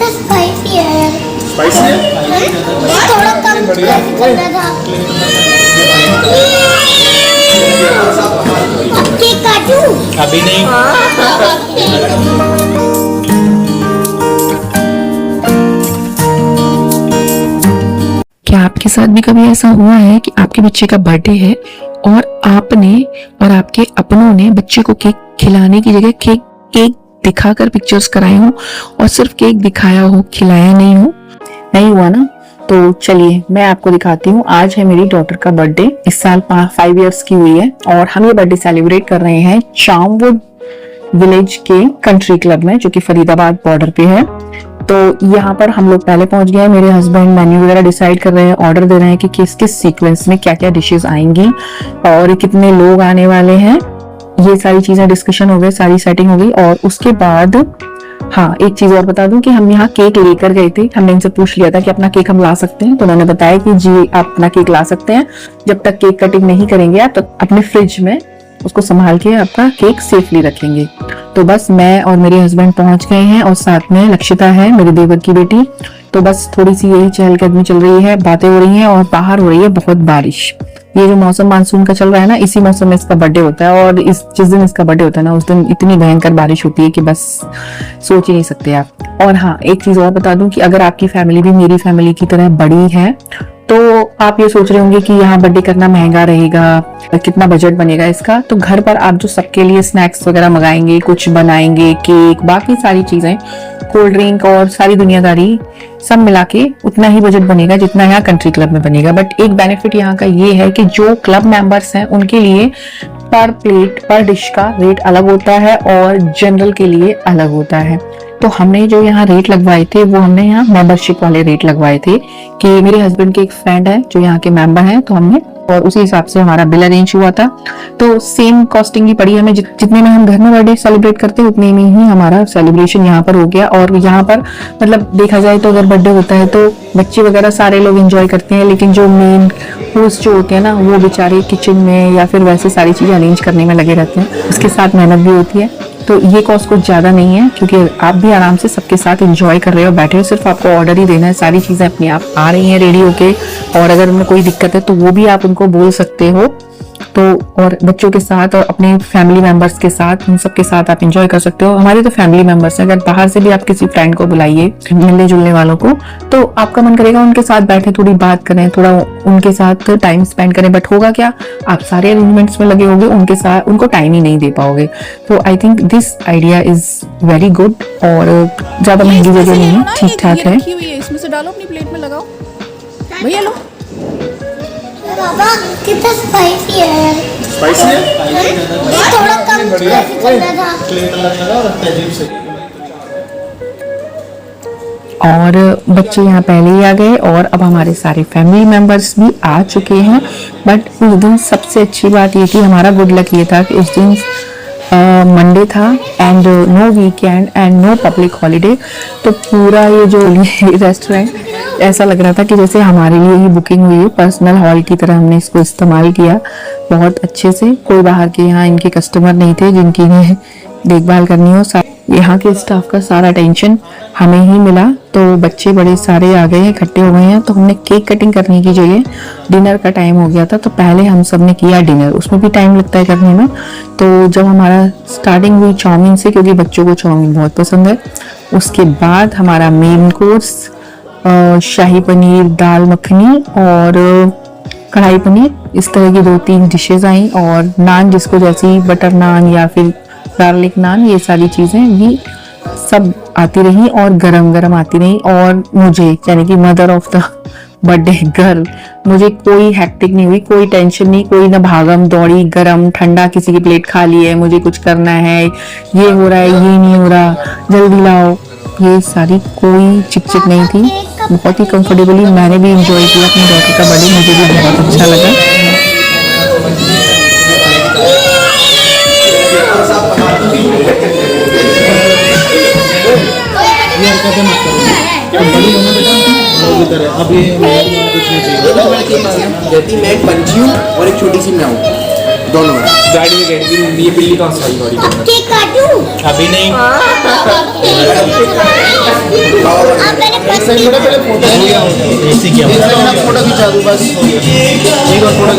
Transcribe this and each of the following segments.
कितना स्पाइसी है। स्पाइसी है? थोड़ा कम करना था। केक काटूं? अभी नहीं। क्या आपके साथ भी कभी ऐसा हुआ है कि आपके बच्चे का बर्थडे है और आपने और आपके अपनों ने बच्चे को केक खिलाने की जगह केक दिखाकर पिक्चर्स कराए हो और सिर्फ केक दिखाया हो, खिलाया नहीं हो? नहीं हुआ ना? तो चलिए मैं आपको दिखाती हूँ। आज है मेरी डॉटर का बर्थडे। इस साल 5 इयर्स की हुई है और हम ये बर्थडे सेलिब्रेट कर रहे हैं चामवुड विलेज के कंट्री क्लब में, जो कि फरीदाबाद बॉर्डर पे है। तो यहाँ पर हम लोग पहले पहुंच गए। मेरे हस्बैंड मेन्यू वगैरह डिसाइड कर रहे हैं, ऑर्डर दे रहे हैं कि किस किस सीक्वेंस में क्या क्या डिशेस आएंगी और कितने लोग आने वाले हैं। ये सारी चीजें डिस्कशन हो गई, सारी सेटिंग हो गई। और उसके बाद हाँ, एक चीज और बता दूं कि हम यहाँ केक लेकर गए थे। हमने इनसे पूछ लिया था कि अपना केक हम ला सकते हैं, तो उन्होंने बताया कि जी आप अपना केक ला सकते हैं, जब तक केक कटिंग नहीं करेंगे आप तो अपने फ्रिज में उसको संभाल के आपका केक सेफली रखेंगे। तो बस मैं और मेरे हस्बैंड पहुंच गए हैं और साथ में लक्षिता है, मेरे देवर की बेटी। तो बस थोड़ी सी यही चहलकदमी चल रही है, बातें हो रही हैं और बाहर हो रही है बहुत बारिश। ये जो मौसम मानसून का चल रहा है ना, इसी मौसम में इसका बर्थडे होता है और जिस दिन इसका बर्थडे होता है ना, उस दिन इतनी भयंकर बारिश होती है कि बस सोच ही नहीं सकते आप। और हाँ, एक चीज और बता दूं कि अगर आपकी फैमिली भी मेरी फैमिली की तरह बड़ी है तो आप ये सोच रहे होंगे कि यहाँ बर्थडे करना महंगा रहेगा, कितना बजट बनेगा इसका। तो घर पर आप जो सबके लिए स्नैक्स वगैरह मंगाएंगे, कुछ बनाएंगे, केक, बाकी सारी चीजें, कोल्ड ड्रिंक और सारी दुनियादारी सब मिला के उतना ही बजट बनेगा जितना यहाँ कंट्री क्लब में बनेगा। बट एक बेनिफिट यहाँ का ये है कि जो क्लब मेंबर्स हैं उनके लिए पर प्लेट पर डिश का रेट अलग होता है और जनरल के लिए अलग होता है। तो हमने जो यहाँ रेट लगवाए थे वो हमने यहाँ मेंबरशिप वाले रेट लगवाए थे कि मेरे हस्बैंड के एक फ्रेंड है जो यहाँ के मेंबर हैं, तो हमने और उसी हिसाब से हमारा बिल अरेंज हुआ था। तो सेम कॉस्टिंग ही पड़ी हमें, जितने में हम घर में बर्थडे सेलिब्रेट करते हैं उतने में ही हमारा सेलिब्रेशन यहाँ पर हो गया। और यहाँ पर मतलब देखा जाए तो अगर बर्थडे होता है तो बच्चे वगैरह सारे लोग एंजॉय करते हैं, लेकिन जो मेन होस्ट जो होते हैं ना, वो बेचारे किचन में या फिर वैसे सारी चीजें अरेंज करने में लगे रहते हैं। उसके साथ मेहनत भी होती है। तो ये कॉस्ट कुछ ज्यादा नहीं है क्योंकि आप भी आराम से सबके साथ एंजॉय कर रहे हो, बैठे हो, सिर्फ आपको ऑर्डर ही देना है, सारी चीजें अपने आप आ रही हैं रेडी होके। और अगर उनमें कोई दिक्कत है तो वो भी आप उनको बोल सकते हो। तो और बच्चों के साथ और अपने फैमिली मेंबर्स के साथ, उन सब के साथ आप एंजॉय कर सकते हो। हमारे तो फैमिली मेंबर्स हैं, अगर बाहर से भी आप किसी फ्रेंड को बुलाइए, मिलने जुलने वालों को, तो आपका मन करेगा उनके साथ बैठे, थोड़ी बात करें, थोड़ा उनके साथ टाइम स्पेंड करें। बट होगा क्या, आप सारे अरेंजमेंट्स में लगे होंगे, उनके साथ उनको टाइम ही नहीं दे पाओगे। तो I think this idea is very good और ज्यादा महंगी जगह नहीं है, ठीक ठाक है। इसमें से डालो, अपनी प्लेट में लगाओ भैया, लो। बाबा कितना स्पाइसी है। स्पाइसी है? थोड़ा कम करना था। और बच्चे यहाँ पहले ही आ गए और अब हमारे सारे फैमिली मेंबर्स भी आ चुके हैं। बट उस दिन सबसे अच्छी बात ये थी, हमारा गुड लक ये था कि उस दिन मंडे था and no weekend and no public holiday. तो पूरा ये जो रेस्टोरेंट ऐसा लग रहा था कि जैसे हमारे लिए ही बुकिंग हुई है, पर्सनल हॉल की तरह हमने इसको इस्तेमाल किया बहुत अच्छे से। कोई बाहर के यहाँ इनके कस्टमर नहीं थे जिनकी इन्हें देखभाल करनी हो। यहाँ के स्टाफ का सारा टेंशन हमें ही मिला। तो बच्चे बड़े सारे आ गए हैं, इकट्ठे हो गए हैं। तो हमने केक कटिंग करने की जगह डिनर का टाइम हो गया था, तो पहले हम सब ने किया डिनर। उसमें भी टाइम लगता है करने में। तो जब हमारा स्टार्टिंग हुई चाउमीन से, क्योंकि बच्चों को चाउमीन बहुत पसंद है, उसके बाद हमारा मेन कोर्स शाही पनीर, दाल मखनी और कढ़ाई पनीर, इस तरह की 2-3 डिशेज आई। और नान, जिसको जैसी बटर नान या फिर गार्लिक नान, ये सारी चीजें भी सब आती रही और गरम गरम आती रही। और मुझे यानी कि mother of the birthday girl, मुझे कोई हैक्टिक नहीं हुई, कोई टेंशन नहीं, कोई ना भागम दौड़ी, गरम ठंडा किसी की प्लेट खाली है, मुझे कुछ करना है, ये हो रहा है, ये नहीं हो रहा, जल्दी लाओ, ये सारी कोई चिकचिक नहीं थी। बहुत ही कंफर्टेबली मैंने भी एंजॉय किया अपनी डॉटर का बर्थडे, मुझे भी बहुत अच्छा लगा। अब ये कुछ नहीं चाहिए। मैं एक पंछी हूँ और एक छोटी सी म्याऊ, दोनों गाड़ी में बैठ गई, ये बिल्ली कहाँ से आई गाड़ी में? केक काटूं? अभी नहीं। सेकंड थोड़ा पहले फोटो ऐसे क्या एक सेकंड आप फोटो खिंचा दो बस एक और फोटो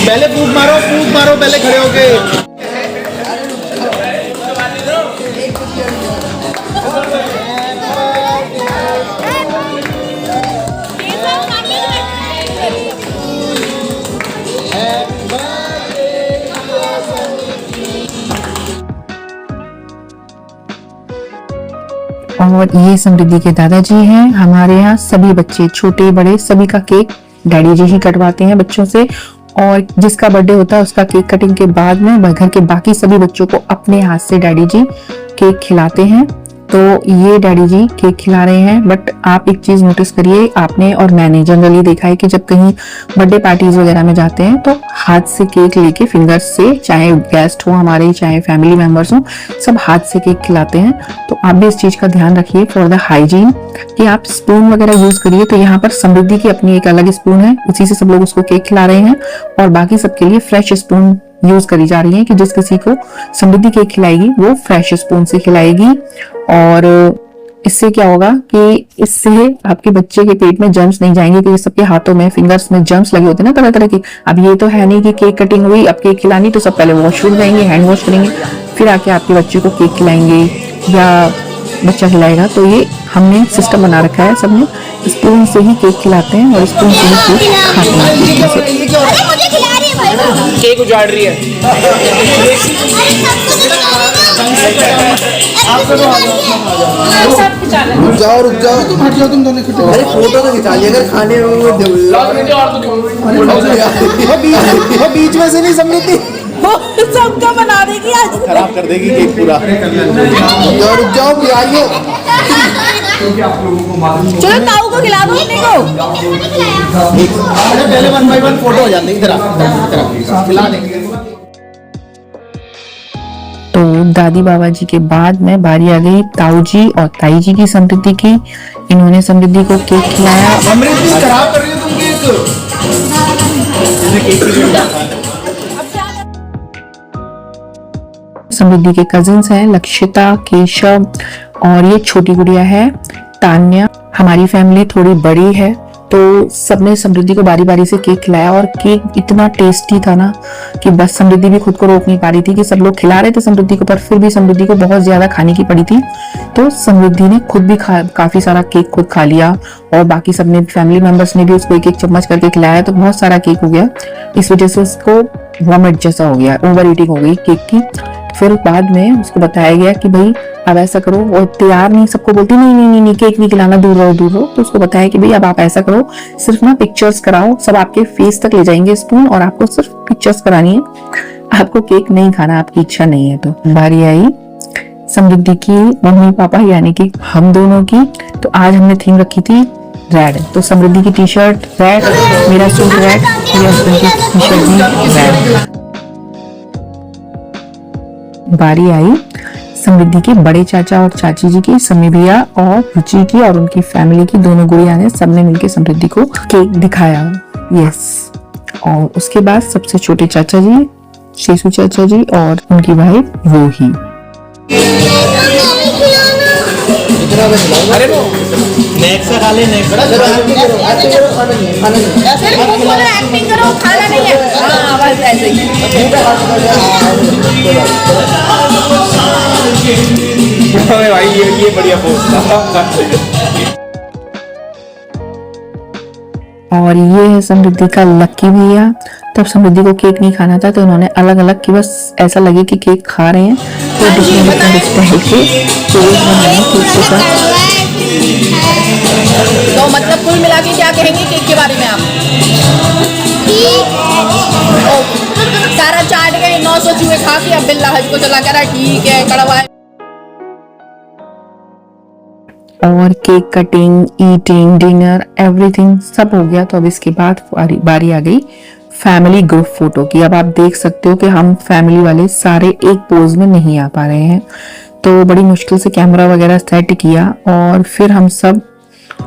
पहले फूट मारो पहले खड़े होके और ये समृद्धि के दादाजी हैं। हमारे यहाँ सभी बच्चे छोटे बड़े सभी का केक डैडी जी ही कटवाते हैं बच्चों से, और जिसका बर्थडे होता है उसका केक कटिंग के बाद में घर के बाकी सभी बच्चों को अपने हाथ से डैडी जी केक खिलाते हैं। तो ये डैडी जी केक खिला रहे हैं। बट आप एक चीज नोटिस करिए, आपने और मैंने जनरली देखा है कि जब कहीं बर्थडे पार्टीज वगैरह में जाते हैं तो हाथ से केक लेके फिंगर्स से, चाहे गेस्ट हो हमारे चाहे फैमिली मेंबर्स हो, सब हाथ से केक खिलाते हैं। तो आप भी इस चीज का ध्यान रखिए फॉर द हाइजीन कि आप स्पून वगैरह यूज करिए। तो यहाँ पर समृद्धि की अपनी एक अलग स्पून है, उसी से सब लोग उसको केक खिला रहे हैं, और बाकी सबके लिए फ्रेश स्पून यूज करी जा रही है कि जिस किसी को समृद्धि केक खिलाएगी वो फ्रेश स्पून से खिलाएगी। और इससे क्या होगा कि इससे आपके बच्चे के पेट में जर्म्स नहीं जाएंगे, क्योंकि सबके हाथों में फिंगर्स में जर्म्स लगे होते हैं ना तरह तरह के। अब ये तो है नहीं कि केक कटिंग हुई अब केक खिलानी, तो सब पहले वॉशरूम जाएंगे, हैंड वॉश करेंगे, फिर आके आपके बच्चे को केक खिलाएंगे या बच्चा खिलाएगा। तो ये हमने सिस्टम बना रखा है, सबने स्पून से ही केक खिलाते हैं और स्पून से ही केक खाते हैं। अरे मुझे खिला रही है भाई। केक उजाड़ रही है। रुक जाओ तुम हट जाओ, तुम दोनों इकट्ठे। अरे फोटो तो खिंचा लिया अगर खाने में वो बीच में से नहीं समझती, सबका बना देगी आज, खराब कर देगी केक पूरा। रुक जाओ खिलाइए। चलो ताऊ को खिला दो अपने को। पहले 1 by 1 फोटो हो जाते इधर खिला देंगे। तो दादी बाबा जी के बाद में बारी आ गई ताऊ जी और ताई जी की समृद्धि की। इन्होंने समृद्धि को केक खिलाया। समृद्धि खराब कर रही हो तुम केक। समृद्धि के कजिन्स हैं लक्षिता, केशव और ये छोटी गुड़िया है तान्या। हमारी फैमिली थोड़ी बड़ी है तो सबने समृद्धि को बारी बारी से केक खिलाया, और केक इतना टेस्टी था ना कि बस समृद्धि भी खुद को रोक नहीं पा रही थी कि सब लोग खिला रहे थे समृद्धि को, पर फिर भी समृद्धि को बहुत ज्यादा खाने की पड़ी थी। तो समृद्धि ने खुद भी काफी सारा केक खुद खा लिया, और बाकी सबने फैमिली मेंबर्स ने भी उसको एक एक चम्मच करके खिलाया। तो बहुत सारा केक हो गया, इस वजह से उसको वॉमिट जैसा हो गया, ओवर ईटिंग हो गई केक की। फिर बाद में उसको बताया गया कि भाई अब ऐसा करो, और तैयार नहीं, सबको बोलती नहीं केक नहीं खिलाना, दूर रहो। तो उसको बताया कि भाई अब आप ऐसा करो, सिर्फ ना पिक्चर्स कराओ, सब आपके फेस तक ले जाएंगे स्पून, और आपको सिर्फ पिक्चर्स करानी है, आपको केक नहीं खाना, आपकी इच्छा नहीं है। तो बारी आई समृद्धि की मम्मी पापा यानी कि हम दोनों की। तो आज हमने थीम रखी थी रेड, तो समृद्धि की टी शर्ट रेड, मेरा सूट रेड, मेरे हस्बैंड की टी शर्ट भी रेड। बारी आई समृद्धि के बड़े चाचा और चाची जी की, समी भैया और रुचि की और उनकी फैमिली की, दोनों गुड़िया ने सबने मिलकर समृद्धि को केक दिखाया। यस, और उसके बाद सबसे छोटे चाचा जी शेषु चाचा जी और उनकी वाइफ रूही। अरे वो नेक्स्ट खा ले, नेक्स्ट एक्टिंग करो, खाना नहीं है। हाँ बस ऐसे ही। भाई ये बढ़िया पोस्ट था। और ये है समृद्धि का लक्की भैया। तब समृद्धि को केक नहीं खाना था तो इन्होंने अलग अलग कि बस ऐसा लगे कि केक खा रहे हैं, तो डिफरेंट स्टाइल के केक बनाए केक के साथ। तो मतलब कुल मिला के क्या कहेंगे केक के बारे में आप? सारा चाट गए, 900 चूहे खा के अब बिल्ला हज को चला करा, ठीक है कड़वा है। और cake cutting, eating, dinner, everything सब हो गया। तो अब इसके बाद बारी आ गई फैमिली ग्रुप फोटो की। अब आप देख सकते हो कि हम फैमिली वाले सारे एक पोज में नहीं आ पा रहे हैं, तो बड़ी मुश्किल से कैमरा वगैरह सेट किया और फिर हम सब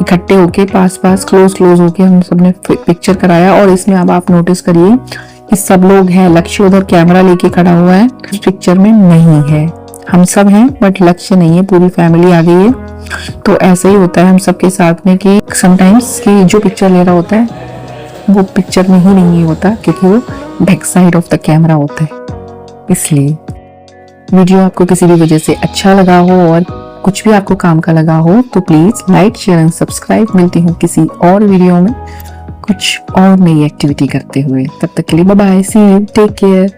इकट्ठे होके पास क्लोज होके हम सब ने पिक्चर कराया। और इसमें अब आप नोटिस करिए कि सब लोग हैं, लक्ष्य उधर कैमरा लेके खड़ा हुआ है, पिक्चर में नहीं है। हम सब हैं बट लक्ष्य नहीं है, पूरी फैमिली आ गई है। तो ऐसा ही होता है हम सबके साथ में कि समटाइम्स कि जो पिक्चर ले रहा होता है वो पिक्चर में ही नहीं होता, क्योंकि वो back side of the camera होता है। इसलिए वीडियो आपको किसी भी वजह से अच्छा लगा हो और कुछ भी आपको काम का लगा हो तो please like share and subscribe. मिलती हूँ किसी और वीडियो में कुछ और नई एक्टिविटी करते हुए। तब तक के लिए bye bye, see you, take care.